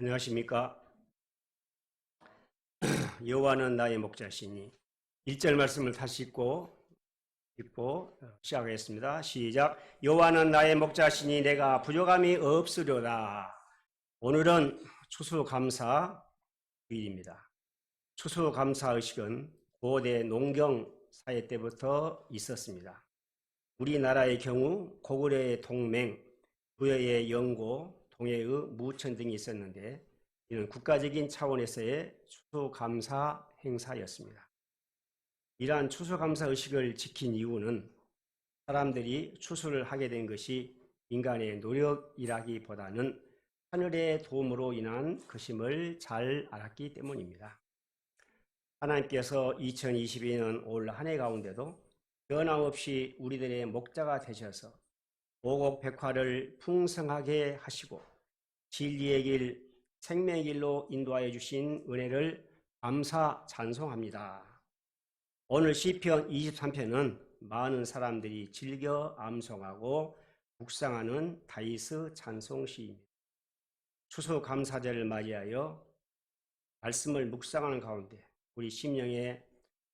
안녕하십니까. 여호와는 나의 목자시니 1절 말씀을 다시 읽고 시작하겠습니다. 시작. 여호와는 나의 목자시니 내가 부족함이 없으려다. 오늘은 추수감사 주일입니다. 추수감사의식은 고대 농경 사회 때부터 있었습니다. 우리나라의 경우 고구려의 동맹, 부여의 영고, 동해의 무천 등이 있었는데 이는 국가적인 차원에서의 추수감사 행사였습니다. 이러한 추수감사 의식을 지킨 이유는 사람들이 추수를 하게 된 것이 인간의 노력이라기보다는 하늘의 도움으로 인한 것임을 잘 알았기 때문입니다. 하나님께서 2022년 올 한 해 가운데도 변함없이 우리들의 목자가 되셔서 오곡백화를 풍성하게 하시고 진리의 길, 생명의 길로 인도하여 주신 은혜를 감사 찬송합니다. 오늘 시편 23편은 많은 사람들이 즐겨 암송하고 묵상하는 다윗의 찬송시입니다. 추수감사절을 맞이하여 말씀을 묵상하는 가운데 우리 심령에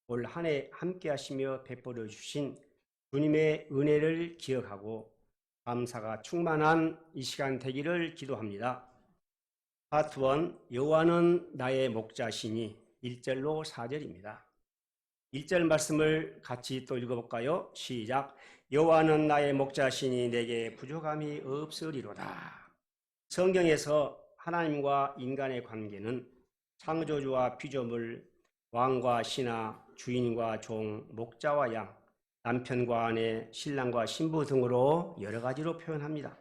올 한 해 함께 하시며 베풀어 주신 주님의 은혜를 기억하고 감사가 충만한 이 시간 되기를 기도합니다. 파트 1, 여호와는 나의 목자시니 1절로 4절입니다. 1절 말씀을 같이 또 읽어볼까요? 시작. 여호와는 나의 목자시니 내게 부족함이 없으리로다. 성경에서 하나님과 인간의 관계는 창조주와 피조물, 왕과 신하, 주인과 종, 목자와 양, 남편과 아내, 신랑과 신부 등으로 여러 가지로 표현합니다.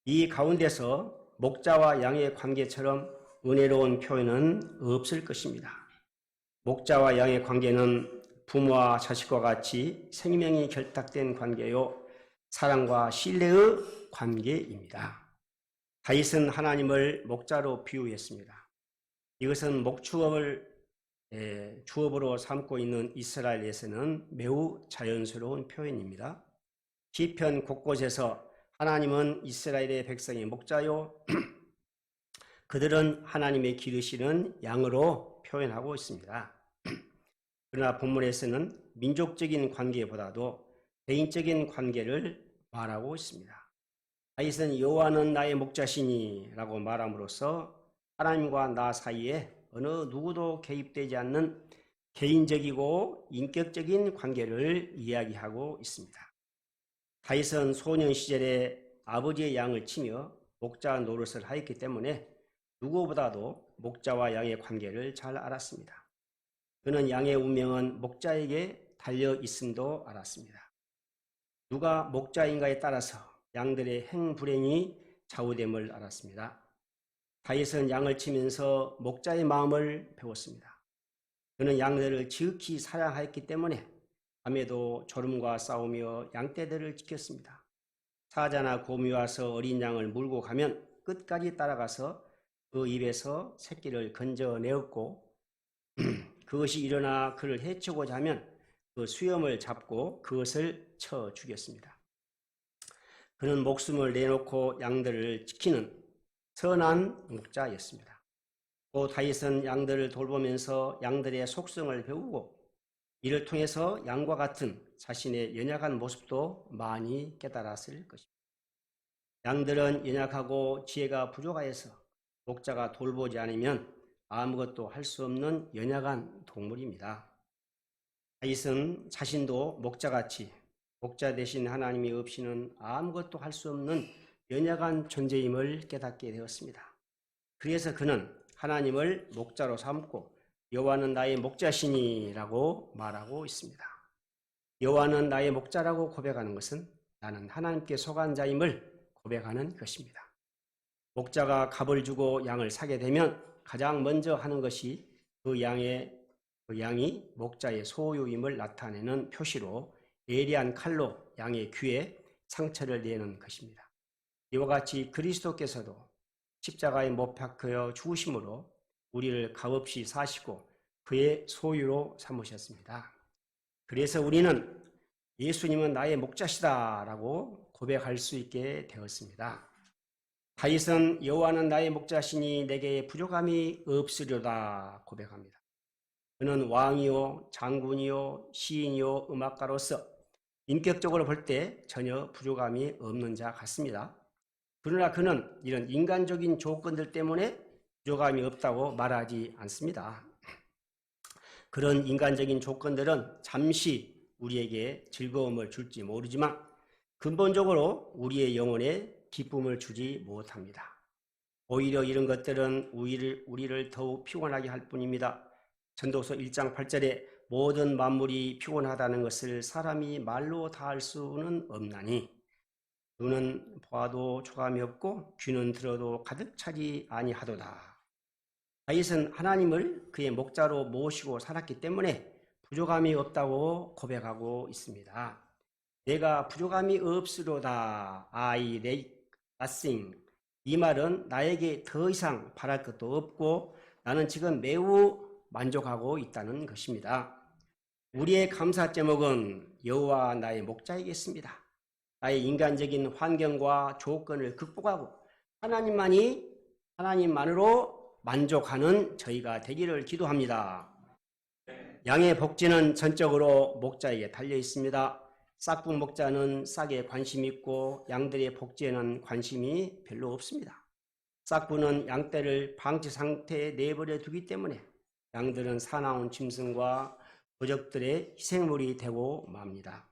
이 가운데서 목자와 양의 관계처럼 은혜로운 표현은 없을 것입니다. 목자와 양의 관계는 부모와 자식과 같이 생명이 결탁된 관계요, 사랑과 신뢰의 관계입니다. 다윗은 하나님을 목자로 비유했습니다. 이것은 목축업을 주업으로 삼고 있는 이스라엘에서는 매우 자연스러운 표현입니다. 시편 곳곳에서 하나님은 이스라엘의 백성의 목자요, 그들은 하나님의 기르시는 양으로 표현하고 있습니다. 그러나 본문에서는 민족적인 관계보다도 개인적인 관계를 말하고 있습니다. 다윗은 여호와는 나의 목자시니 라고 말함으로써 하나님과 나 사이에 어느 누구도 개입되지 않는 개인적이고 인격적인 관계를 이야기하고 있습니다. 다윗은 소년 시절에 아버지의 양을 치며 목자 노릇을 하였기 때문에 누구보다도 목자와 양의 관계를 잘 알았습니다. 그는 양의 운명은 목자에게 달려 있음도 알았습니다. 누가 목자인가에 따라서 양들의 행불행이 좌우됨을 알았습니다. 다윗은 양을 치면서 목자의 마음을 배웠습니다. 그는 양들을 지극히 사랑하였기 때문에 밤에도 졸음과 싸우며 양떼들을 지켰습니다. 사자나 곰이 와서 어린 양을 물고 가면 끝까지 따라가서 그 입에서 새끼를 건져내었고 그것이 일어나 그를 해치고자 하면 그 수염을 잡고 그것을 쳐 죽였습니다. 그는 목숨을 내놓고 양들을 지키는 선한 목자였습니다. 또 다윗은 양들을 돌보면서 양들의 속성을 배우고 이를 통해서 양과 같은 자신의 연약한 모습도 많이 깨달았을 것입니다. 양들은 연약하고 지혜가 부족하여서 목자가 돌보지 않으면 아무것도 할 수 없는 연약한 동물입니다. 다윗은 자신도 목자같이 목자 대신 하나님이 없이는 아무것도 할 수 없는 연약한 존재임을 깨닫게 되었습니다. 그래서 그는 하나님을 목자로 삼고 여호와는 나의 목자시니 라고 말하고 있습니다. 여호와는 나의 목자라고 고백하는 것은 나는 하나님께 속한 자임을 고백하는 것입니다. 목자가 값을 주고 양을 사게 되면 가장 먼저 하는 것이 그 양이 목자의 소유임을 나타내는 표시로 예리한 칼로 양의 귀에 상처를 내는 것입니다. 이와 같이 그리스도께서도 십자가에 못 박혀 죽으심으로 우리를 값없이 사시고 그의 소유로 삼으셨습니다. 그래서 우리는 예수님은 나의 목자시다 라고 고백할 수 있게 되었습니다. 다윗은 여호와는 나의 목자시니 내게 부족함이 없으리로다 고백합니다. 그는 왕이요 장군이요 시인이요 음악가로서 인격적으로 볼 때 전혀 부족함이 없는 자 같습니다. 그러나 그는 이런 인간적인 조건들 때문에 부족함이 없다고 말하지 않습니다. 그런 인간적인 조건들은 잠시 우리에게 즐거움을 줄지 모르지만 근본적으로 우리의 영혼에 기쁨을 주지 못합니다. 오히려 이런 것들은 우리를 더욱 피곤하게 할 뿐입니다. 전도서 1장 8절에 모든 만물이 피곤하다는 것을 사람이 말로 다 할 수는 없나니 눈은 보아도 초감이 없고 귀는 들어도 가득 차지 아니하도다. 다윗은 하나님을 그의 목자로 모시고 살았기 때문에 부족함이 없다고 고백하고 있습니다. 내가 부족함이 없으로다. I lack nothing. 이 말은 나에게 더 이상 바랄 것도 없고 나는 지금 매우 만족하고 있다는 것입니다. 우리의 감사 제목은 여호와 나의 목자이겠습니다. 나의 인간적인 환경과 조건을 극복하고 하나님만으로 만족하는 저희가 되기를 기도합니다. 양의 복지는 전적으로 목자에게 달려 있습니다. 싹군 목자는 싹에 관심 있고 양들의 복지에는 관심이 별로 없습니다. 싹군은 양떼를 방치 상태에 내버려 두기 때문에 양들은 사나운 짐승과 도적들의 희생물이 되고 맙니다.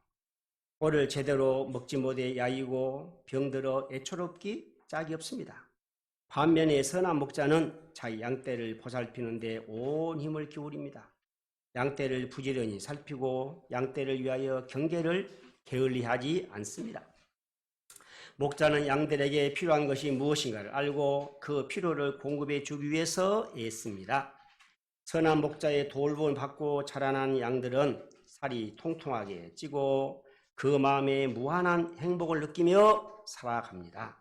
꼴을 제대로 먹지 못해 야이고 병들어 애처롭기 짝이 없습니다. 반면에 선한 목자는 자기 양떼를 보살피는 데 온 힘을 기울입니다. 양떼를 부지런히 살피고 양떼를 위하여 경계를 게을리하지 않습니다. 목자는 양들에게 필요한 것이 무엇인가를 알고 그 필요를 공급해 주기 위해서 애씁니다. 선한 목자의 돌봄을 받고 자라난 양들은 살이 통통하게 찌고 그 마음에 무한한 행복을 느끼며 살아갑니다.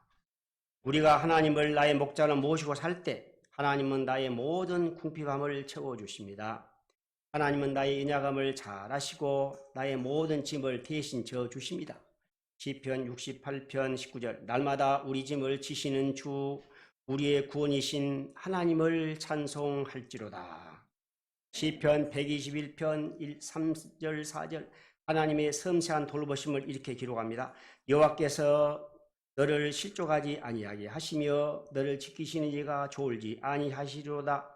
우리가 하나님을 나의 목자로 모시고 살 때 하나님은 나의 모든 궁핍함을 채워주십니다. 하나님은 나의 연약함을 잘 아시고 나의 모든 짐을 대신 져주십니다. 시편 68편 19절 날마다 우리 짐을 지시는 주 우리의 구원이신 하나님을 찬송할지로다. 시편 121편 3절 4절 하나님의 섬세한 돌보심을 이렇게 기록합니다. 여호와께서 너를 실족하지 아니하게 하시며 너를 지키시는 이가 졸지 아니하시리로다.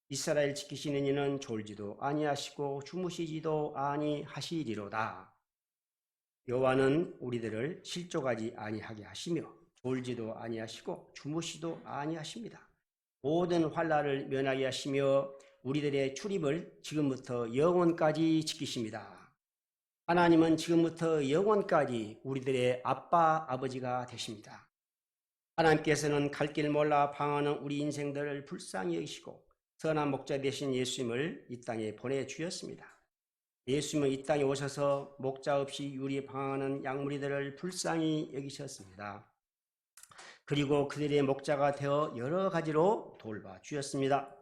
이스라엘 지키시는 이는 졸지도 아니하시고 주무시지도 아니하시리로다. 여호와는 우리들을 실족하지 아니하게 하시며 졸지도 아니하시고 주무시도 아니하십니다. 모든 환난을 면하게 하시며 우리들의 출입을 지금부터 영원까지 지키십니다. 하나님은 지금부터 영원까지 우리들의 아빠, 아버지가 되십니다. 하나님께서는 갈 길 몰라 방황하는 우리 인생들을 불쌍히 여기시고 선한 목자 되신 예수님을 이 땅에 보내주셨습니다. 예수님은 이 땅에 오셔서 목자 없이 유리 방황하는 양무리들을 불쌍히 여기셨습니다. 그리고 그들의 목자가 되어 여러 가지로 돌봐주셨습니다.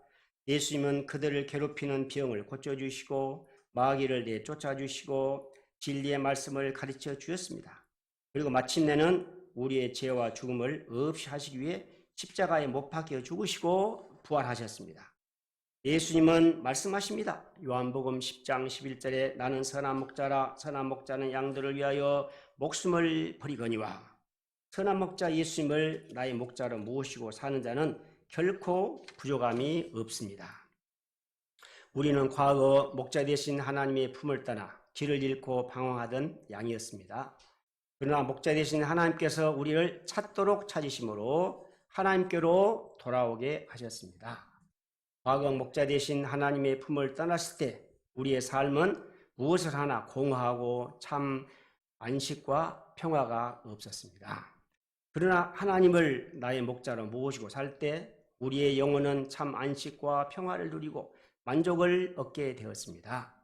예수님은 그들을 괴롭히는 병을 고쳐주시고 마귀를 내쫓아주시고 진리의 말씀을 가르쳐 주셨습니다. 그리고 마침내는 우리의 죄와 죽음을 없이 하시기 위해 십자가에 못 박혀 죽으시고 부활하셨습니다. 예수님은 말씀하십니다. 요한복음 10장 11절에 나는 선한 목자라 선한 목자는 양들을 위하여 목숨을 버리거니와 선한 목자 예수님을 나의 목자로 모시고 사는 자는 결코 부족함이 없습니다. 우리는 과거 목자 되신 하나님의 품을 떠나 길을 잃고 방황하던 양이었습니다. 그러나 목자 되신 하나님께서 우리를 찾도록 찾으심으로 하나님께로 돌아오게 하셨습니다. 과거 목자 되신 하나님의 품을 떠났을 때 우리의 삶은 무엇을 하나 공허하고 참 안식과 평화가 없었습니다. 그러나 하나님을 나의 목자로 모시고 살 때 우리의 영혼은 참 안식과 평화를 누리고 만족을 얻게 되었습니다.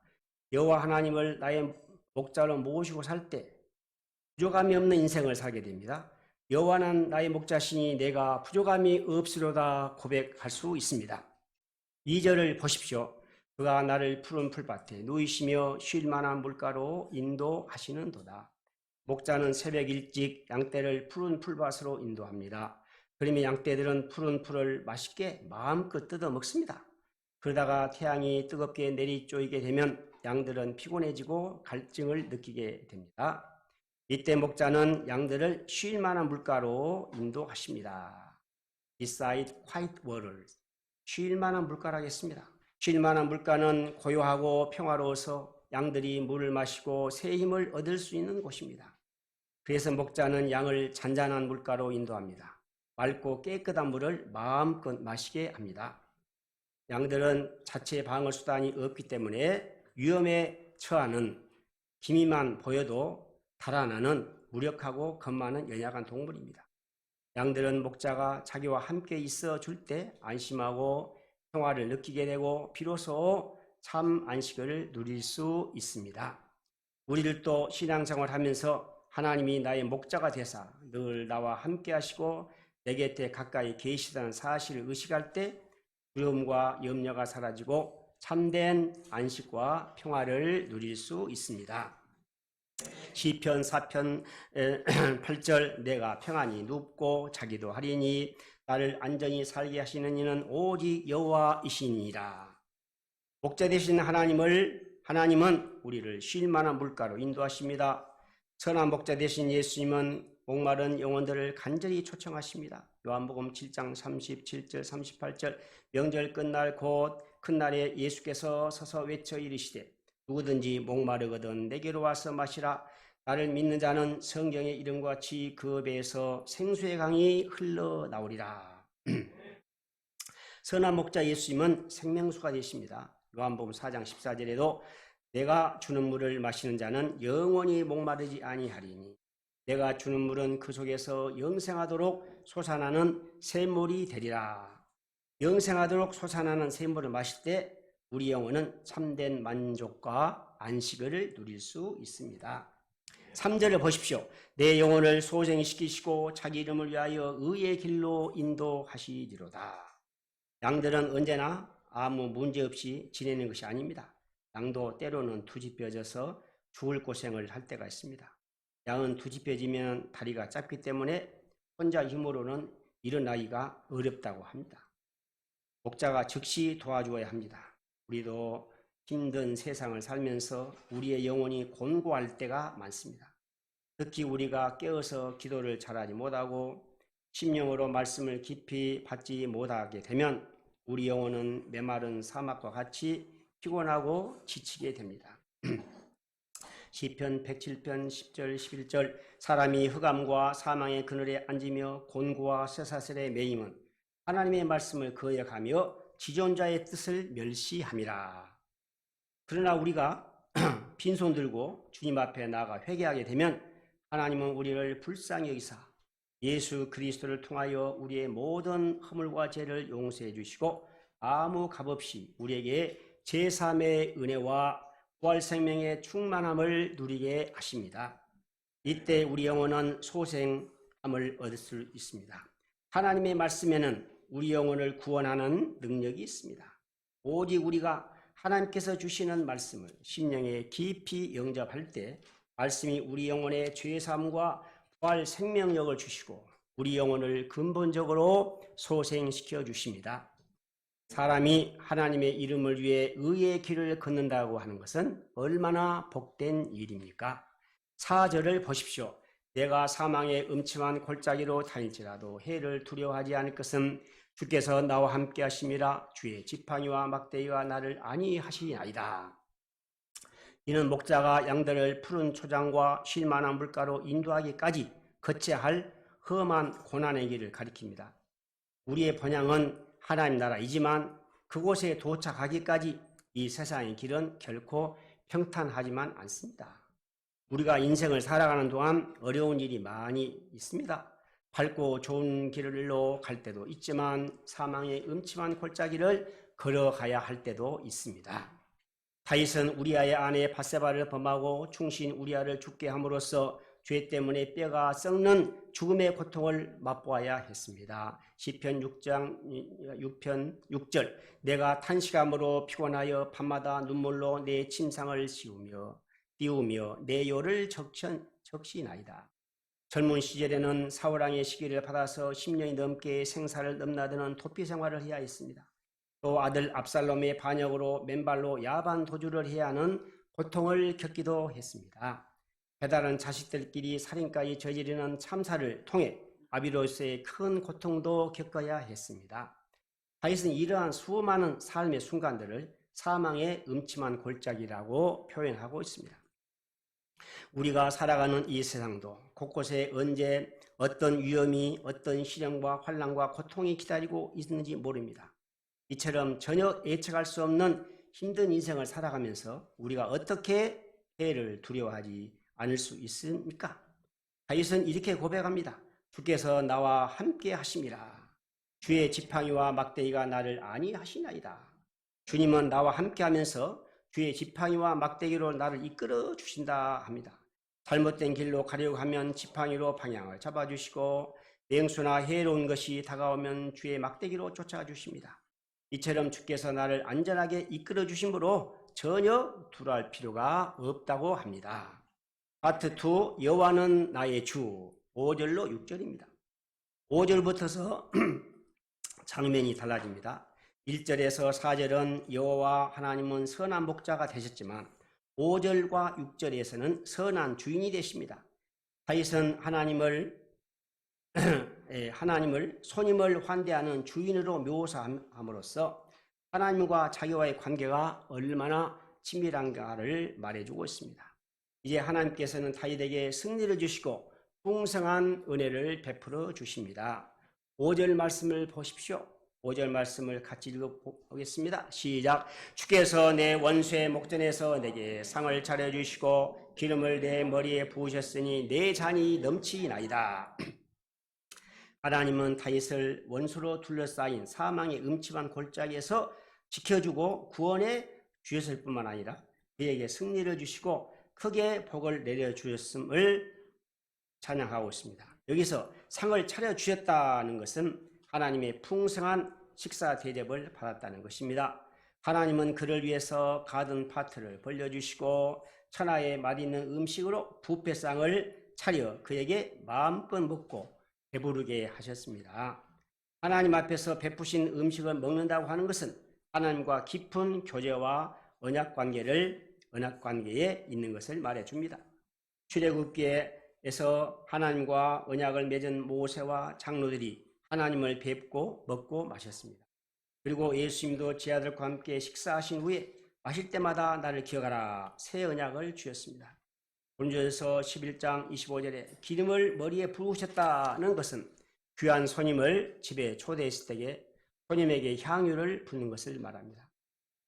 여호와 하나님을 나의 목자로 모시고 살 때 부족함이 없는 인생을 살게 됩니다. 여호와는 나의 목자시니 내가 부족함이 없으로다 고백할 수 있습니다. 2절을 보십시오. 그가 나를 푸른 풀밭에 누이시며 쉴 만한 물가로 인도하시는도다. 목자는 새벽 일찍 양떼를 푸른 풀밭으로 인도합니다. 그러면 양떼들은 푸른 풀을 맛있게 마음껏 뜯어 먹습니다. 그러다가 태양이 뜨겁게 내리쪼이게 되면 양들은 피곤해지고 갈증을 느끼게 됩니다. 이때 목자는 양들을 쉴 만한 물가로 인도하십니다. Beside quiet waters. 쉴 만한 물가라고 했습니다. 쉴 만한 물가는 고요하고 평화로워서 양들이 물을 마시고 새 힘을 얻을 수 있는 곳입니다. 그래서 목자는 양을 잔잔한 물가로 인도합니다. 맑고 깨끗한 물을 마음껏 마시게 합니다. 양들은 자체 방어 수단이 없기 때문에 위험에 처하는 기미만 보여도 달아나는 무력하고 겁 많은 연약한 동물입니다. 양들은 목자가 자기와 함께 있어 줄 때 안심하고 평화를 느끼게 되고 비로소 참 안식을 누릴 수 있습니다. 우리들도 신앙생활 하면서 하나님이 나의 목자가 되사 늘 나와 함께 하시고 내 곁에 가까이 계시다는 사실을 의식할 때 두려움과 염려가 사라지고 참된 안식과 평화를 누릴 수 있습니다. 시편 4편 8절 내가 평안히 눕고 자기도 하리니 나를 안전히 살게 하시는 이는 오직 여호와이시니라. 목자 되신 하나님은 우리를 쉴 만한 물가로 인도하십니다. 선한 목자 되신 예수님은 목마른 영혼들을 간절히 초청하십니다. 요한복음 7장 37절 38절 명절 끝날 곧 큰 날에 예수께서 서서 외쳐 이르시되 누구든지 목마르거든 내게로 와서 마시라. 나를 믿는 자는 성경의 이름과 같이 그 배에서 생수의 강이 흘러나오리라. 선한 목자 예수님은 생명수가 되십니다. 요한복음 4장 14절에도 내가 주는 물을 마시는 자는 영원히 목마르지 아니하리니 내가 주는 물은 그 속에서 영생하도록 솟아나는 샘물이 되리라. 영생하도록 솟아나는 샘물을 마실 때 우리 영혼은 참된 만족과 안식을 누릴 수 있습니다. 3절을 보십시오. 내 영혼을 소생시키시고 자기 이름을 위하여 의의 길로 인도하시리로다. 양들은 언제나 아무 문제 없이 지내는 것이 아닙니다. 양도 때로는 뒤집혀져서 죽을 고생을 할 때가 있습니다. 양은 뒤집혀지면 다리가 짧기 때문에 혼자 힘으로는 일어나기가 어렵다고 합니다. 목자가 즉시 도와주어야 합니다. 우리도 힘든 세상을 살면서 우리의 영혼이 곤고할 때가 많습니다. 특히 우리가 깨어서 기도를 잘하지 못하고 심령으로 말씀을 깊이 받지 못하게 되면 우리 영혼은 메마른 사막과 같이 피곤하고 지치게 됩니다. 시편 107편 10절 11절 사람이 흑암과 사망의 그늘에 앉으며 곤고와 쇠사슬에 매임은 하나님의 말씀을 거역하며 지존자의 뜻을 멸시함이라. 그러나 우리가 빈손 들고 주님 앞에 나아가 회개하게 되면 하나님은 우리를 불쌍히 여기사 예수 그리스도를 통하여 우리의 모든 허물과 죄를 용서해 주시고 아무 값없이 우리에게 제3의 은혜와 부활 생명의 충만함을 누리게 하십니다. 이때 우리 영혼은 소생함을 얻을 수 있습니다. 하나님의 말씀에는 우리 영혼을 구원하는 능력이 있습니다. 오직 우리가 하나님께서 주시는 말씀을 심령에 깊이 영접할 때 말씀이 우리 영혼의 죄사함과 부활 생명력을 주시고 우리 영혼을 근본적으로 소생시켜 주십니다. 사람이 하나님의 이름을 위해 의의 길을 걷는다고 하는 것은 얼마나 복된 일입니까? 4절을 보십시오. 내가 사망의 음침한 골짜기로 다닐지라도 해를 두려워하지 않을 것은 주께서 나와 함께 하심이라. 주의 지팡이와 막대기와 나를 안위하시나이다. 이는 목자가 양들을 푸른 초장과 쉴만한 물가로 인도하기까지 거쳐야 할 험한 고난의 길을 가리킵니다. 우리의 본향은 하나님 나라이지만 그곳에 도착하기까지 이 세상의 길은 결코 평탄하지만 않습니다. 우리가 인생을 살아가는 동안 어려운 일이 많이 있습니다. 밝고 좋은 길로 갈 때도 있지만 사망의 음침한 골짜기를 걸어가야 할 때도 있습니다. 다윗은 우리아의 아내 밧세바를 범하고 충신 우리아를 죽게 함으로써 죄 때문에 뼈가 썩는 죽음의 고통을 맛보아야 했습니다. 시편 6편 6절 내가 탄식함으로 피곤하여 밤마다 눈물로 내 침상을 띄우며 내 요를 적시나이다. 젊은 시절에는 사울왕의 시기를 받아서 10년이 넘게 생사를 넘나드는 도피 생활을 해야 했습니다. 또 아들 압살롬의 반역으로 맨발로 야반 도주를 해야 하는 고통을 겪기도 했습니다. 배다른 자식들끼리 살인까지 저지르는 참사를 통해 아비로서의 큰 고통도 겪어야 했습니다. 다윗은 이러한 수많은 삶의 순간들을 사망의 음침한 골짜기라고 표현하고 있습니다. 우리가 살아가는 이 세상도 곳곳에 언제 어떤 위험이, 어떤 시련과 환난과 고통이 기다리고 있는지 모릅니다. 이처럼 전혀 예측할 수 없는 힘든 인생을 살아가면서 우리가 어떻게 해를 두려워하지 않을 수 있습니까? 다윗은 이렇게 고백합니다. 주께서 나와 함께 하심이라. 주의 지팡이와 막대기가 나를 안위하시나이다. 주님은 나와 함께 하면서 주의 지팡이와 막대기로 나를 이끌어 주신다 합니다. 잘못된 길로 가려고 하면 지팡이로 방향을 잡아주시고 냉수나 해로운 것이 다가오면 주의 막대기로 쫓아가 주십니다. 이처럼 주께서 나를 안전하게 이끌어 주심으로 전혀 두려워할 필요가 없다고 합니다. 파트 2, 여호와는 나의 주, 5절로 6절입니다. 5절부터서 장면이 달라집니다. 1절에서 4절은 여호와 하나님은 선한 목자가 되셨지만 5절과 6절에서는 선한 주인이 되십니다. 다윗은 하나님을 손님을 환대하는 주인으로 묘사함으로써 하나님과 자기와의 관계가 얼마나 친밀한가를 말해주고 있습니다. 이제 하나님께서는 다윗에게 승리를 주시고 풍성한 은혜를 베풀어 주십니다. 5절 말씀을 보십시오. 5절 말씀을 같이 읽어보겠습니다. 시작. 주께서 내 원수의 목전에서 내게 상을 차려주시고 기름을 내 머리에 부으셨으니 내 잔이 넘치나이다. 하나님은 다윗을 원수로 둘러싸인 사망의 음침한 골짜기에서 지켜주고 구원해 주셨을 뿐만 아니라 그에게 승리를 주시고 크게 복을 내려주셨음을 찬양하고 있습니다. 여기서 상을 차려주셨다는 것은 하나님의 풍성한 식사 대접을 받았다는 것입니다. 하나님은 그를 위해서 가든 파트를 벌려주시고 천하에 맛있는 음식으로 뷔페상을 차려 그에게 마음껏 먹고 배부르게 하셨습니다. 하나님 앞에서 베푸신 음식을 먹는다고 하는 것은 하나님과 깊은 교제와 언약관계에 있는 것을 말해줍니다. 출애굽기에서 하나님과 언약을 맺은 모세와 장로들이 하나님을 뵙고 먹고 마셨습니다. 그리고 예수님도 제 아들과 함께 식사하신 후에 마실 때마다 나를 기억하라 새 언약을 주셨습니다. 본전서 11장 25절에 기름을 머리에 부으셨다는 것은 귀한 손님을 집에 초대했을 때에 손님에게 향유를 붓는 것을 말합니다.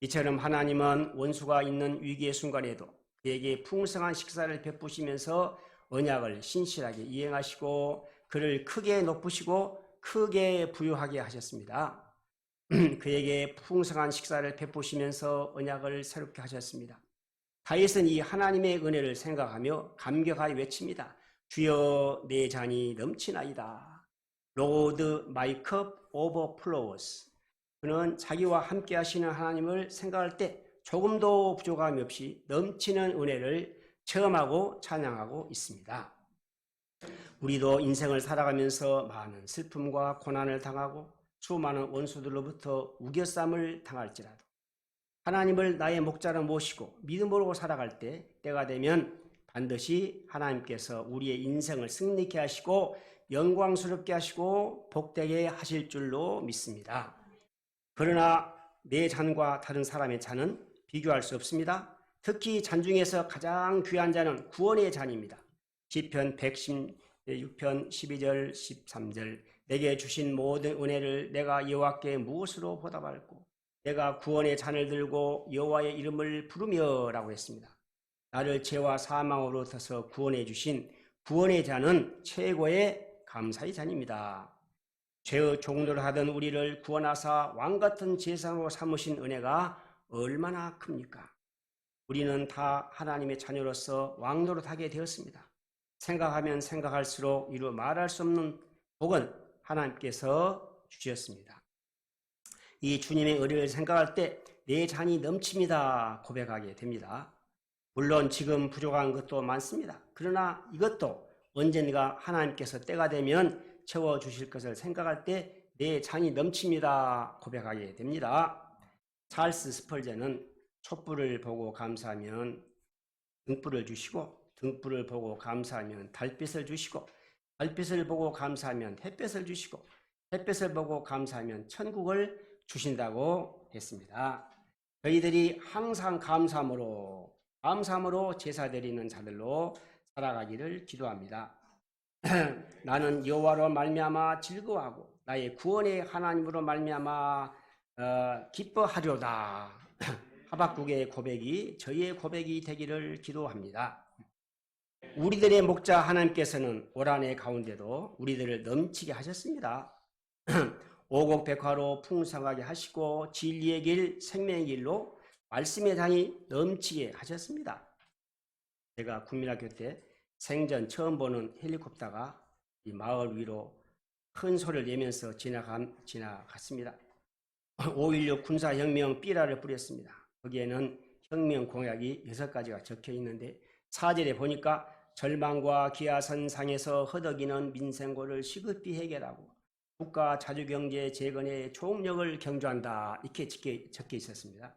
이처럼 하나님은 원수가 있는 위기의 순간에도 그에게 풍성한 식사를 베푸시면서 언약을 신실하게 이행하시고 그를 크게 높이시고 크게 부유하게 하셨습니다. 그에게 풍성한 식사를 베푸시면서 언약을 새롭게 하셨습니다. 다윗은 이 하나님의 은혜를 생각하며 감격하여 외칩니다. 주여 내 잔이 넘치나이다. Lord, my cup overflows. 그는 자기와 함께 하시는 하나님을 생각할 때 조금도 부족함이 없이 넘치는 은혜를 체험하고 찬양하고 있습니다. 우리도 인생을 살아가면서 많은 슬픔과 고난을 당하고 수많은 원수들로부터 우겨쌈을 당할지라도 하나님을 나의 목자로 모시고 믿음으로 살아갈 때 때가 되면 반드시 하나님께서 우리의 인생을 승리케 하시고 영광스럽게 하시고 복되게 하실 줄로 믿습니다. 그러나 내 잔과 다른 사람의 잔은 비교할 수 없습니다. 특히 잔 중에서 가장 귀한 잔은 구원의 잔입니다. 시편 116편 12절 13절 내게 주신 모든 은혜를 내가 여호와께 무엇으로 보답할꼬 내가 구원의 잔을 들고 여호와의 이름을 부르며 라고 했습니다. 나를 죄와 사망으로부터 구원해 주신 구원의 잔은 최고의 감사의 잔입니다. 죄의 종로를 하던 우리를 구원하사 왕같은 제사장으로 삼으신 은혜가 얼마나 큽니까? 우리는 다 하나님의 자녀로서 왕노릇하게 되었습니다. 생각하면 생각할수록 이루 말할 수 없는 복은 하나님께서 주셨습니다. 이 주님의 은혜를 생각할 때 내 잔이 넘칩니다 고백하게 됩니다. 물론 지금 부족한 것도 많습니다. 그러나 이것도 언젠가 하나님께서 때가 되면 채워주실 것을 생각할 때 내 잔이 넘칩니다 고백하게 됩니다. 찰스 스펄전은 촛불을 보고 감사하면 등불을 주시고 등불을 보고 감사하면 달빛을 주시고 달빛을 보고 감사하면 햇볕을 주시고 햇볕을 보고 감사하면 천국을 주신다고 했습니다. 저희들이 항상 감사함으로 제사 드리는 자들로 살아가기를 기도합니다. 나는 여호와로 말미암아 즐거워하고 나의 구원의 하나님으로 말미암아 기뻐하려다. 하박국의 고백이 저희의 고백이 되기를 기도합니다. 우리들의 목자 하나님께서는 올 한 해 가운데도 우리들을 넘치게 하셨습니다. 오곡백화로 풍성하게 하시고 진리의 길, 생명의 길로 말씀의 장이 넘치게 하셨습니다. 제가 국민학교 때 생전 처음 보는 헬리콥터가 이 마을 위로 큰 소리를 내면서 지나갔습니다. 5.16 군사혁명 삐라를 뿌렸습니다. 거기에는 혁명 공약이 6가지가 적혀 있는데 4절에 보니까 절망과 기아선상에서 허덕이는 민생고를 시급히 해결하고 국가 자주경제 재건의 총력을 경주한다. 이렇게 적혀 있었습니다.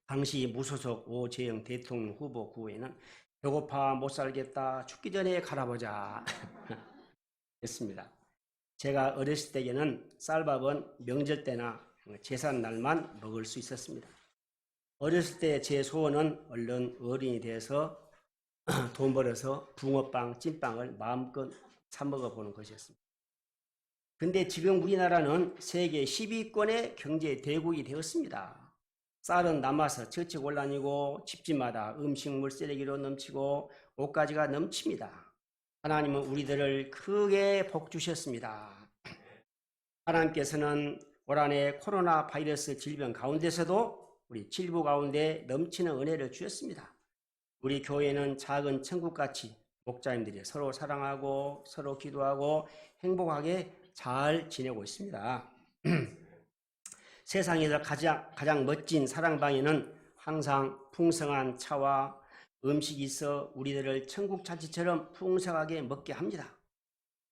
당시 무소속 오재영 대통령 후보 구호에는 배고파 못 살겠다. 죽기 전에 갈아보자. 했습니다. 제가 어렸을 때에는 쌀밥은 명절 때나 제삿날만 먹을 수 있었습니다. 어렸을 때 제 소원은 얼른 어른이 돼서 돈 벌어서 붕어빵, 찐빵을 마음껏 사 먹어보는 것이었습니다. 근데 지금 우리나라는 세계 10위권의 경제 대국이 되었습니다. 쌀은 남아서 처치곤란이고 집집마다 음식물 쓰레기로 넘치고 옷가지가 넘칩니다. 하나님은 우리들을 크게 복 주셨습니다. 하나님께서는 올 한 해 코로나 바이러스 질병 가운데서도 우리 질부 가운데 넘치는 은혜를 주셨습니다. 우리 교회는 작은 천국같이 목자님들이 서로 사랑하고 서로 기도하고 행복하게 잘 지내고 있습니다. 세상에서 가장 멋진 사랑방에는 항상 풍성한 차와 음식이 있어 우리들을 천국 잔치처럼 풍성하게 먹게 합니다.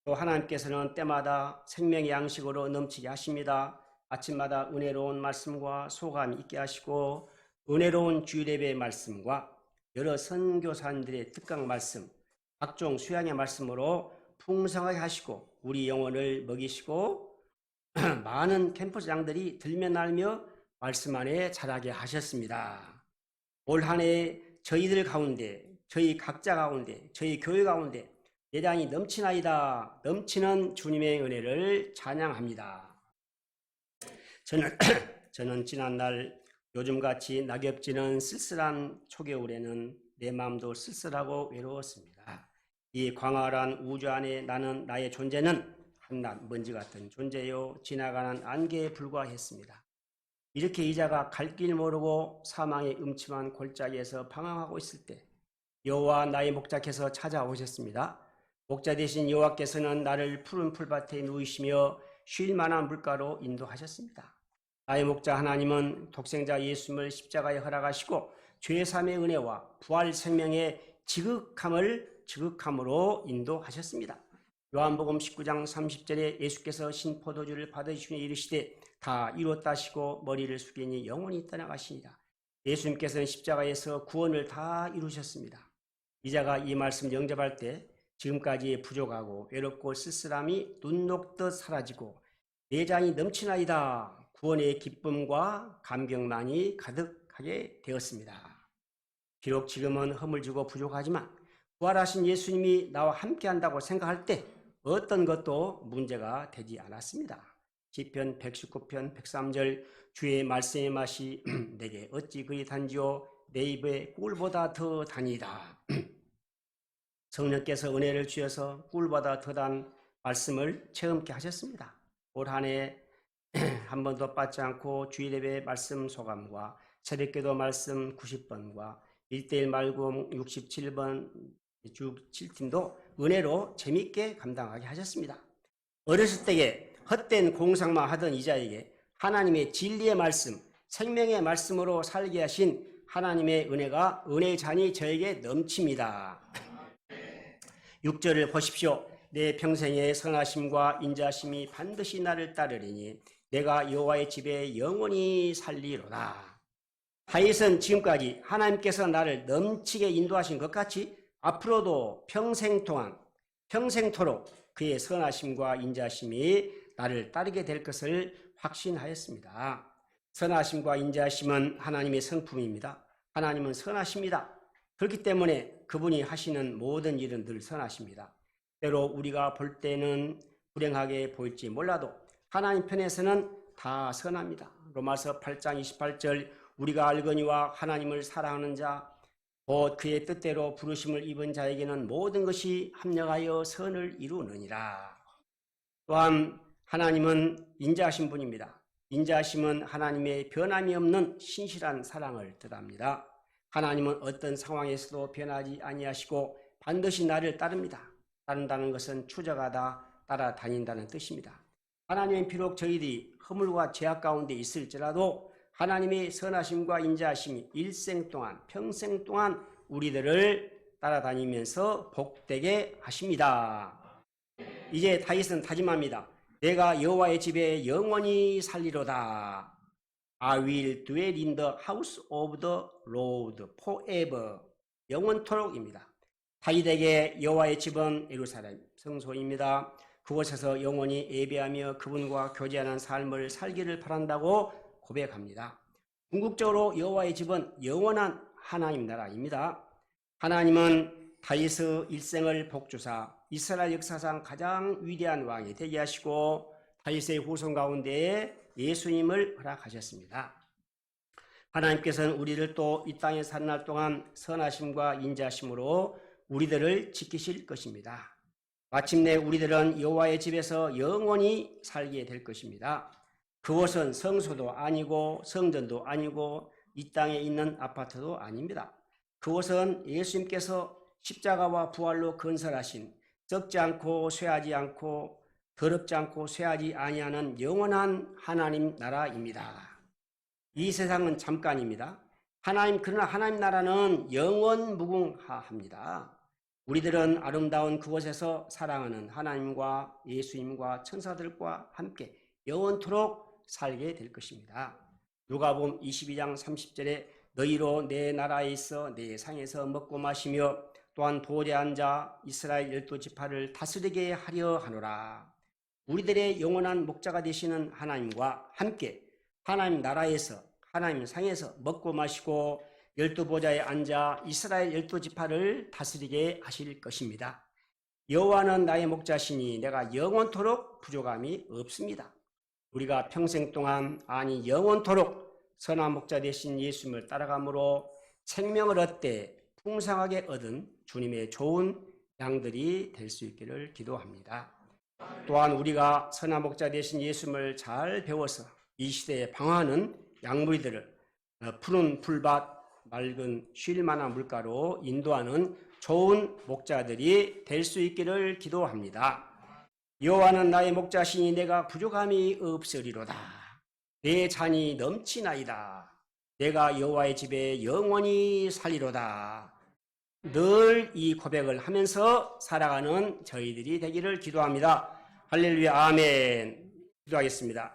또 하나님께서는 때마다 생명의 양식으로 넘치게 하십니다. 아침마다 은혜로운 말씀과 소감이 있게 하시고 은혜로운 주일예배 말씀과 여러 선교사님들의 특강 말씀, 각종 수양의 말씀으로 풍성하게 하시고 우리 영혼을 먹이시고 많은 캠퍼스장들이 들며 날며 말씀 안에 자라게 하셨습니다. 올 한 해 저희들 가운데, 저희 각자 가운데, 저희 교회 가운데 내장이 넘치나이다. 넘치는 주님의 은혜를 찬양합니다. 저는 지난날 요즘같이 낙엽지는 쓸쓸한 초겨울에는 내 마음도 쓸쓸하고 외로웠습니다. 이 광활한 우주 안에 나의 존재는 한낱 먼지 같은 존재요 지나가는 안개에 불과했습니다. 이렇게 이자가 갈 길 모르고 사망의 음침한 골짜기에서 방황하고 있을 때 여호와 나의 목자께서 찾아오셨습니다. 목자 되신 여호와께서는 나를 푸른 풀밭에 누이시며 쉴 만한 물가로 인도하셨습니다. 나의 목자 하나님은 독생자 예수님을 십자가에 허락하시고 죄사함의 은혜와 부활 생명의 지극함으로 인도하셨습니다. 요한복음 19장 30절에 예수께서 신포도주를 받으시며 이르시되 다 이뤘다 하시고 머리를 숙이니 영원히 떠나가시니라. 예수님께서는 십자가에서 구원을 다 이루셨습니다. 이자가 이 말씀 영접할 때 지금까지 부족하고 외롭고 쓸쓸함이 눈 녹듯 사라지고 내장이 넘치나이다. 구원의 기쁨과 감격만이 가득하게 되었습니다. 비록 지금은 허물지고 부족하지만 부활하신 예수님이 나와 함께한다고 생각할 때 어떤 것도 문제가 되지 않았습니다. 시편 119편 103절 주의 말씀의 맛이 내게 어찌 그리 단지요 내 입에 꿀보다 더 단이다. 성령께서 은혜를 주셔서 꿀보다 더 단 말씀을 체험케 하셨습니다. 올 한 해 한 번도 빠지 않고 주일예배 말씀 소감과 새벽기도 말씀 90번과 1:1 말씀 67번 주 7팀도 은혜로 재미있게 감당하게 하셨습니다. 어렸을 때에 헛된 공상만 하던 이자에게 하나님의 진리의 말씀, 생명의 말씀으로 살게 하신 하나님의 은혜의 잔이 저에게 넘칩니다. 6절을 보십시오. 내 평생의 선하심과 인자심이 반드시 나를 따르리니 내가 여호와의 집에 영원히 살리로다. 다윗은 지금까지 하나님께서 나를 넘치게 인도하신 것 같이 앞으로도 평생 동안 평생토록 그의 선하심과 인자심이 나를 따르게 될 것을 확신하였습니다. 선하심과 인자심은 하나님의 성품입니다. 하나님은 선하십니다. 그렇기 때문에 그분이 하시는 모든 일은 늘 선하십니다. 때로 우리가 볼 때는 불행하게 보일지 몰라도 하나님 편에서는 다 선합니다. 로마서 8장 28절 우리가 알거니와 하나님을 사랑하는 자 곧 그의 뜻대로 부르심을 입은 자에게는 모든 것이 합력하여 선을 이루느니라. 또한 하나님은 인자하신 분입니다. 인자하심은 하나님의 변함이 없는 신실한 사랑을 뜻합니다. 하나님은 어떤 상황에서도 변하지 아니하시고 반드시 나를 따릅니다. 따른다는 것은 추적하다, 따라다닌다는 뜻입니다. 하나님은 비록 저희들이 허물과 죄악 가운데 있을지라도 하나님의 선하심과 인자하심이 일생 동안, 평생 동안 우리들을 따라다니면서 복되게 하십니다. 이제 다윗은 다짐합니다. 내가 여호와의 집에 영원히 살리로다. I will dwell in the house of the Lord forever. 영원토록입니다. 다윗에게 여호와의 집은 예루살렘 성소입니다. 그곳에서 영원히 예배하며 그분과 교제하는 삶을 살기를 바란다고 고백합니다. 궁극적으로 여호와의 집은 영원한 하나님 나라입니다. 하나님은 다윗의 일생을 복주사 이스라엘 역사상 가장 위대한 왕이 되게 하시고 다윗의 후손 가운데에 예수님을 허락하셨습니다. 하나님께서는 우리를 또 이 땅에 사는 날 동안 선하심과 인자심으로 우리들을 지키실 것입니다. 마침내 우리들은 여호와의 집에서 영원히 살게 될 것입니다. 그곳은 성소도 아니고 성전도 아니고 이 땅에 있는 아파트도 아닙니다. 그곳은 예수님께서 십자가와 부활로 건설하신 썩지 않고 쇠하지 않고 더럽지 않고 쇠하지 아니하는 영원한 하나님 나라입니다. 이 세상은 잠깐입니다. 그러나 하나님 나라는 영원무궁하합니다. 우리들은 아름다운 그곳에서 사랑하는 하나님과 예수님과 천사들과 함께 영원토록 살게 될 것입니다. 누가복음 22장 30절에 너희로 내 나라에 있어 내 상에서 먹고 마시며 또한 보좌에 앉아 이스라엘 12지파를 다스리게 하려 하노라. 우리들의 영원한 목자가 되시는 하나님과 함께 하나님 나라에서 하나님 상에서 먹고 마시고 12보좌에 앉아 이스라엘 12지파를 다스리게 하실 것입니다. 여호와는 나의 목자시니 내가 영원토록 부족함이 없습니다. 우리가 평생 동안 아니 영원토록 선한 목자 되신 예수님을 따라감으로 생명을 얻되 풍성하게 얻은 주님의 좋은 양들이 될 수 있기를 기도합니다. 또한 우리가 선한 목자 되신 예수님을 잘 배워서 이 시대에 방황하는 양무리들을 푸른 풀밭, 맑은 쉴 만한 물가로 인도하는 좋은 목자들이 될 수 있기를 기도합니다. 여호와는 나의 목자시니 내가 부족함이 없으리로다. 내 잔이 넘치나이다. 내가 여호와의 집에 영원히 살리로다. 늘 이 고백을 하면서 살아가는 저희들이 되기를 기도합니다. 할렐루야, 아멘. 기도하겠습니다.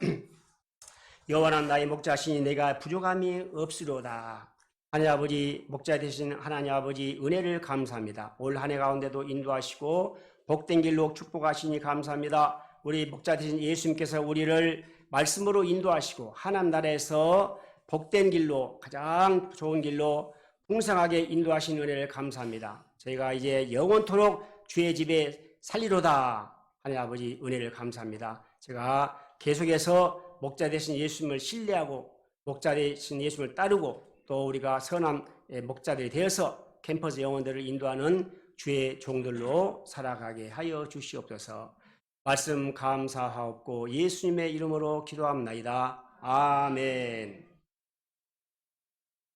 여호와는 나의 목자시니 내가 부족함이 없으리로다. 하나님 아버지, 목자 되신 하나님 아버지 은혜를 감사합니다. 올 한 해 가운데도 인도하시고 복된 길로 축복하시니 감사합니다. 우리 목자 되신 예수님께서 우리를 말씀으로 인도하시고 하나님 나라에서 복된 길로 가장 좋은 길로 풍성하게 인도하신 은혜를 감사합니다. 저희가 이제 영원토록 주의 집에 살리로다. 하나님 아버지 은혜를 감사합니다. 제가 계속해서 목자 되신 예수님을 신뢰하고 목자 되신 예수님을 따르고 또 우리가 선한 목자들이 되어서 캠퍼스 영혼들을 인도하는 주의 종들로 살아가게 하여 주시옵소서. 말씀 감사하옵고 예수님의 이름으로 기도합나이다. 아멘.